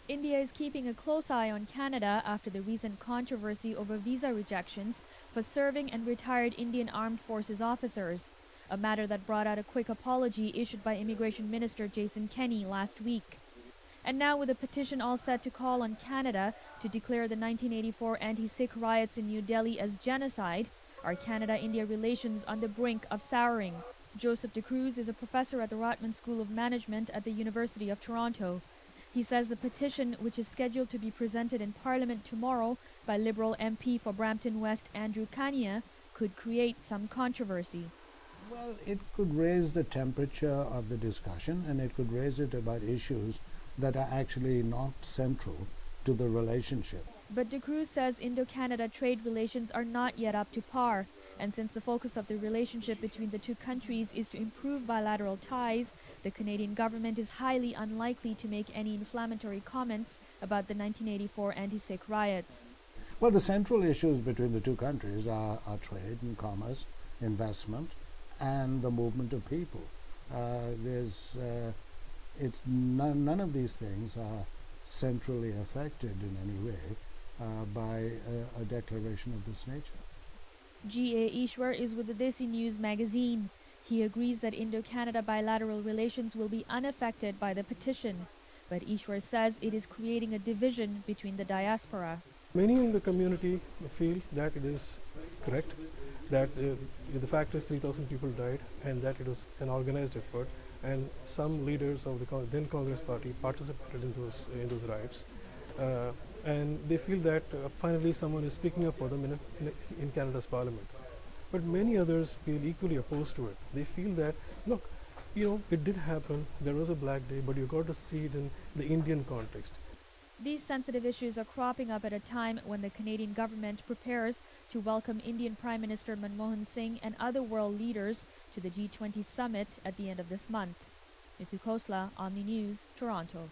India is keeping a close eye on Canada after the recent controversy over visa rejections for serving and retired Indian Armed Forces officers, a matter that brought out a quick apology issued by Immigration Minister Jason Kenney last week. And now, with a petition all set to call on Canada to declare the 1984 anti-Sikh riots in New Delhi as genocide, are Canada-India relations on the brink of souring? Joseph de Cruz is a professor at the Rotman School of Management at the University of Toronto. He says the petition, which is scheduled to be presented in Parliament tomorrow by Liberal MP for Brampton West Andrew Kania, could create some controversy. Well, it could raise the temperature of the discussion, and it could raise it about issues that are actually not central to the relationship. But de Cruz says Indo-Canada trade relations are not yet up to par, and since the focus of the relationship between the two countries is to improve bilateral ties, the Canadian government is highly unlikely to make any inflammatory comments about the 1984 anti-Sikh riots. Well, the central issues between the two countries are trade and commerce, investment, and the movement of people. None of these things are centrally affected in any way by a declaration of this nature. G.A Easwar is with the Desi News magazine. He agrees that Indo-Canada bilateral relations will be unaffected by the petition, but Easwar says it is creating a division between the diaspora. Many in the community feel that it is correct, that the fact is 3,000 people died and that it was an organized effort, and some leaders of the then Congress party participated in those riots, and they feel that finally someone is speaking up for them in Canada's parliament. But many others feel equally opposed to it. They feel that, look, it did happen, there was a black day, but you got to see it in the Indian context. These sensitive issues are cropping up at a time when the Canadian government prepares to welcome Indian Prime Minister Manmohan Singh and other world leaders to the G20 summit at the end of this month. Nitu Khosla, Omni News, Toronto.